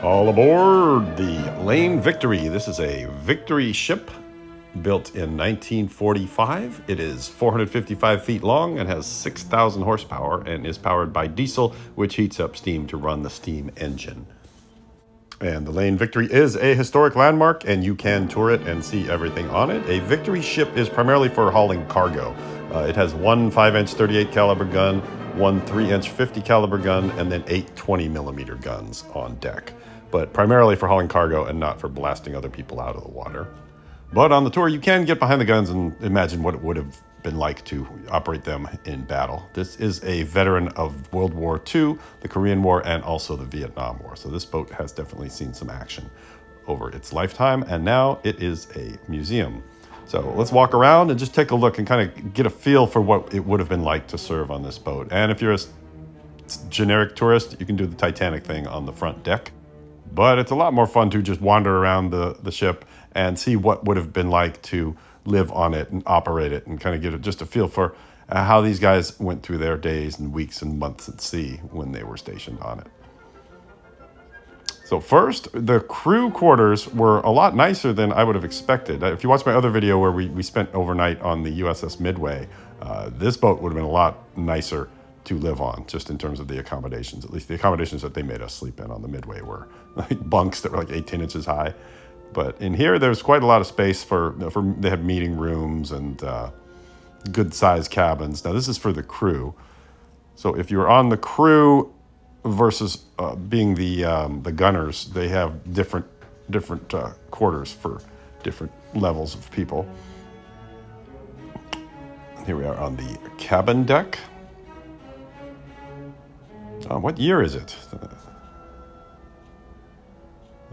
All aboard the Lane Victory. This is a Victory ship built in 1945. It is 455 feet long and has 6,000 horsepower and is powered by diesel, which heats up steam to run the steam engine. And the Lane Victory is a historic landmark, and you can tour it and see everything on it. A Victory ship is primarily for hauling cargo. It has one 5-inch 38 caliber gun, one 3-inch 50 caliber gun, and then 8 20 millimeter guns on deck. But primarily for hauling cargo and not for blasting other people out of the water. But on the tour, you can get behind the guns and imagine what it would have been like to operate them in battle. This is a veteran of World War II, the Korean War, and also the Vietnam War. So this boat has definitely seen some action over its lifetime, and now it is a museum. So let's walk around and just take a look and kind of get a feel for what it would have been like to serve on this boat. And if you're a generic tourist, you can do the Titanic thing on the front deck. But it's a lot more fun to just wander around the ship and see what would have been like to live on it and operate it and kind of get just a feel for how these guys went through their days and weeks and months at sea when they were stationed on it. So first, the crew quarters were a lot nicer than I would have expected. If you watch my other video where we spent overnight on the USS Midway, this boat would have been a lot nicer to live on, just in terms of the accommodations. At least the accommodations that they made us sleep in on the Midway were like bunks that were like 18 inches high. But in here, there's quite a lot of space for they had meeting rooms and good sized cabins. Now this is for the crew. So if you're on the crew versus being the gunners, they have different quarters for different levels of people. Here we are on the cabin deck. What year is it?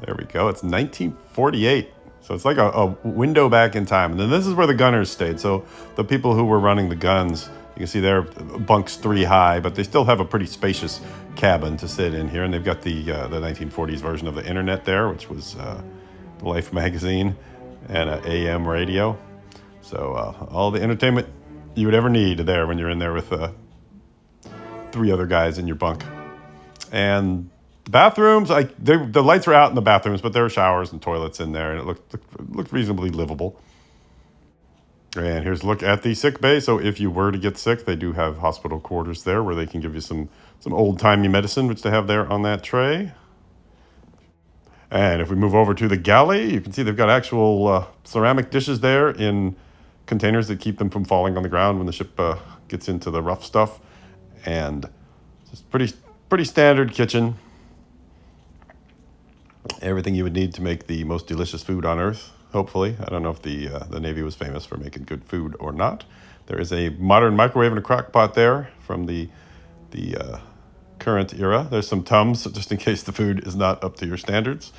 There we go. It's 1948. So it's like a window back in time. And then this is where the gunners stayed. So the people who were running the guns, you can see they're bunks 3 high, but they still have a pretty spacious cabin to sit in here. And they've got the 1940s version of the internet there, which was Life magazine and an AM radio. So all the entertainment you would ever need there when you're in there with 3 other guys in your bunk. And the bathrooms, the lights were out in the bathrooms, but there were showers and toilets in there, and it looked reasonably livable. And here's a look at the sick bay. So if you were to get sick, they do have hospital quarters there where they can give you some old-timey medicine, which they have there on that tray. And if we move over to the galley, you can see they've got actual ceramic dishes there in containers that keep them from falling on the ground when the ship gets into the rough stuff. And it's pretty standard kitchen. Everything you would need to make the most delicious food on Earth, hopefully. I don't know if the Navy was famous for making good food or not. There is a modern microwave and a crock pot there from the current era. There's some Tums, just in case the food is not up to your standards.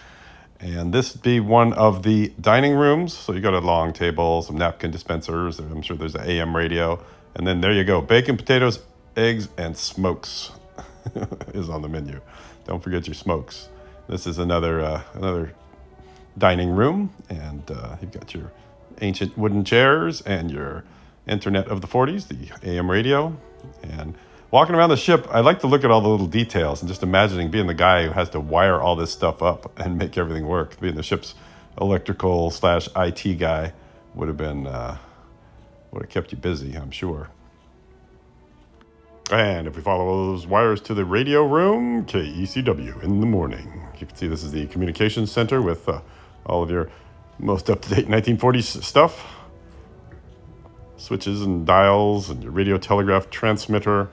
And this would be one of the dining rooms. So you got a long table, some napkin dispensers. I'm sure there's an AM radio. And then there you go. Bacon, potatoes, eggs, and smokes is on the menu. Don't forget your smokes. This is another dining room, and you've got your ancient wooden chairs and your internet of the 40s, the AM radio. And walking around the ship, I like to look at all the little details and just imagining being the guy who has to wire all this stuff up and make everything work. Being the ship's electrical/IT guy would have kept you busy, I'm sure. And if we follow those wires to the radio room, KECW in the morning. You can see this is the communications center with all of your most up-to-date 1940s stuff. Switches and dials and your radio telegraph transmitter.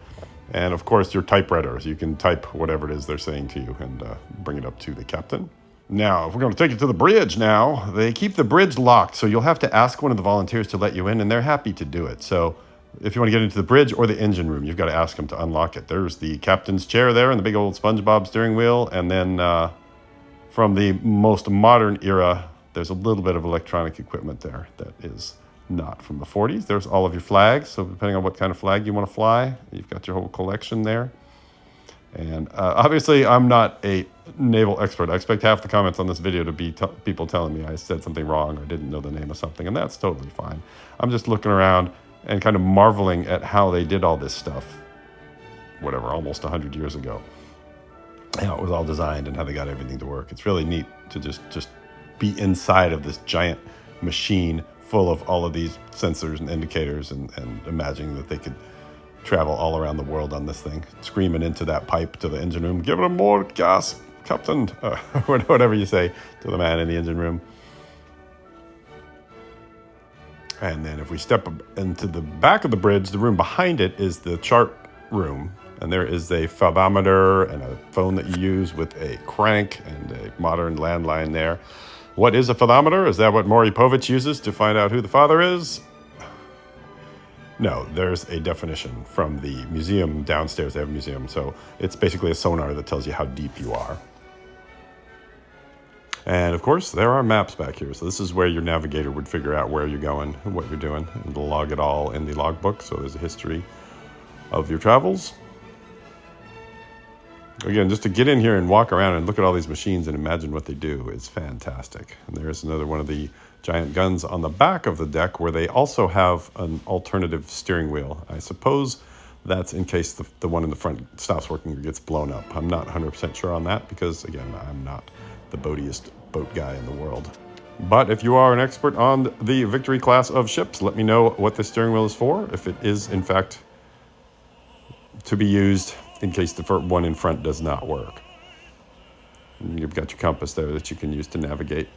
And of course your typewriter. So you can type whatever it is they're saying to you and bring it up to the captain. Now, if we're going to take it to the bridge now, they keep the bridge locked. So you'll have to ask one of the volunteers to let you in, and they're happy to do it. So if you want to get into the bridge or the engine room, you've got to ask them to unlock it. There's the captain's chair there and the big old SpongeBob steering wheel. And then from the most modern era, there's a little bit of electronic equipment there that is not from the 40s. There's all of your flags. So depending on what kind of flag you want to fly, you've got your whole collection there. And obviously, I'm not a naval expert. I expect half the comments on this video to be people telling me I said something wrong or didn't know the name of something, and that's totally fine. I'm just looking around and kind of marveling at how they did all this stuff, whatever, almost 100 years ago. how it was all designed and how they got everything to work. It's really neat to just be inside of this giant machine full of all of these sensors and indicators, and imagining that they could travel all around the world on this thing, screaming into that pipe to the engine room, "Give it more gas, Captain," whatever you say to the man in the engine room. And then if we step into the back of the bridge, the room behind it is the chart room. And there is a fathometer and a phone that you use with a crank and a modern landline there. What is a fathometer? Is that what Maury Povich uses to find out who the father is? No, there's a definition from the museum downstairs. They have a museum. So it's basically a sonar that tells you how deep you are. And of course, there are maps back here. So this is where your navigator would figure out where you're going and what you're doing, and log it all in the logbook. So there's a history of your travels. Again, just to get in here and walk around and look at all these machines and imagine what they do is fantastic. And there's another one of the giant guns on the back of the deck where they also have an alternative steering wheel. I suppose that's in case the one in the front stops working or gets blown up. I'm not 100% sure on that because, again, I'm not the boatiest boat guy in the world. But if you are an expert on the Victory class of ships, let me know what the steering wheel is for, if it is, in fact, to be used in case the one in front does not work. And you've got your compass there that you can use to navigate.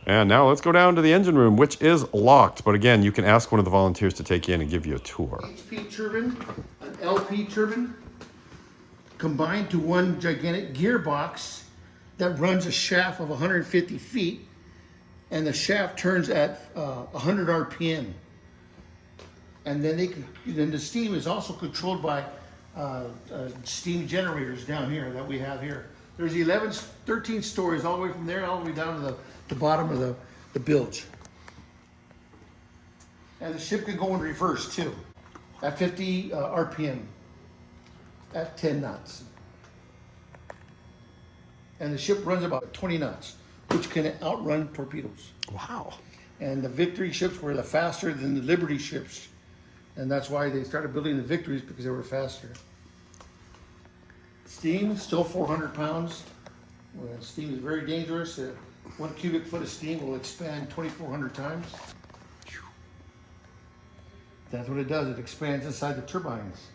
And now let's go down to the engine room, which is locked. But again, you can ask one of the volunteers to take you in and give you a tour. HP turbine, an LP turbine, combined to one gigantic gearbox that runs a shaft of 150 feet. And the shaft turns at 100 RPM. And then the steam is also controlled by steam generators down here that we have here. There's 13 stories all the way from there all the way down to the bottom of the bilge. And the ship can go in reverse too, at 50 RPM, at 10 knots. And the ship runs about 20 knots, which can outrun torpedoes. Wow. And the Victory ships were faster than the Liberty ships. And that's why they started building the Victories, because they were faster. Steam, still 400 pounds. Well, steam is very dangerous. 1 cubic foot of steam will expand 2,400 times. That's what it does. It expands inside the turbines,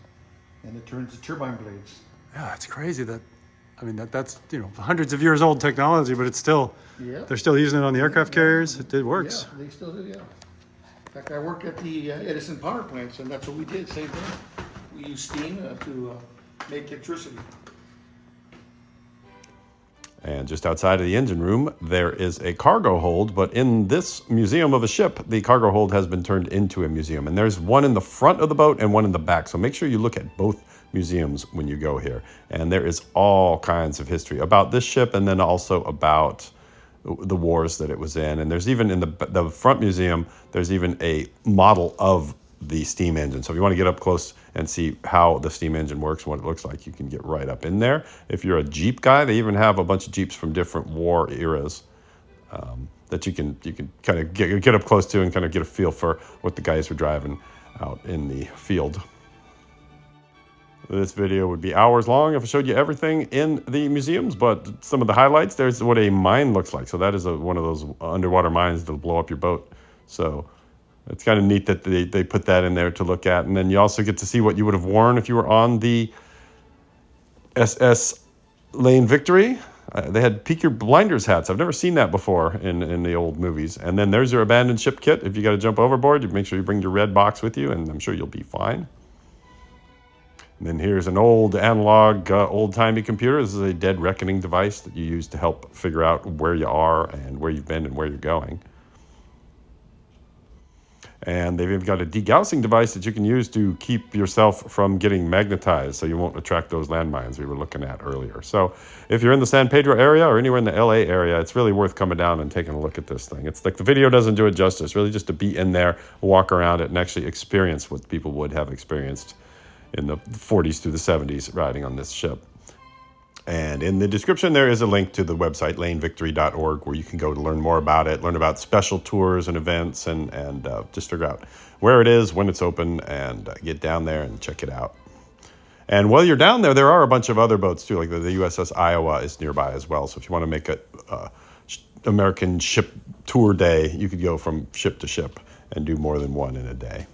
and it turns the turbine blades. Yeah, it's crazy that's hundreds of years old technology, but it's still, they're still using it on the aircraft carriers. It works. Yeah, they still do, yeah. In fact, I work at the Edison power plants, and that's what we did, same thing. We use steam to make electricity. And just outside of the engine room, there is a cargo hold. But in this museum of a ship, the cargo hold has been turned into a museum. And there's one in the front of the boat and one in the back. So make sure you look at both museums when you go here. And there is all kinds of history about this ship, and then also about the wars that it was in. And there's even in the front museum, there's even a model of the steam engine. So if you want to get up close and see how the steam engine works, what it looks like, you can get right up in there. If you're a Jeep guy, they even have a bunch of Jeeps from different war eras that you can kind of get up close to and kind of get a feel for what the guys were driving out in the field. This video would be hours long if I showed you everything in the museums, but some of the highlights, there's what a mine looks like. So that is one of those underwater mines that'll blow up your boat. So it's kind of neat that they put that in there to look at. And then you also get to see what you would have worn if you were on the SS Lane Victory. They had peek your blinders hats. I've never seen that before in the old movies. And then there's your abandoned ship kit. If you got to jump overboard, you make sure you bring your red box with you, and I'm sure you'll be fine. And then here's an old analog, old-timey computer. This is a dead reckoning device that you use to help figure out where you are and where you've been and where you're going. And they've even got a degaussing device that you can use to keep yourself from getting magnetized so you won't attract those landmines we were looking at earlier. So if you're in the San Pedro area or anywhere in the LA area, it's really worth coming down and taking a look at this thing. It's like the video doesn't do it justice, really just to be in there, walk around it, and actually experience what people would have experienced in the 40s through the 70s riding on this ship. And in the description, there is a link to the website, lanevictory.org, where you can go to learn more about it, learn about special tours and events, and just figure out where it is, when it's open, and get down there and check it out. And while you're down there, there are a bunch of other boats too, like the USS Iowa is nearby as well. So if you want to make a American ship tour day, you could go from ship to ship and do more than one in a day.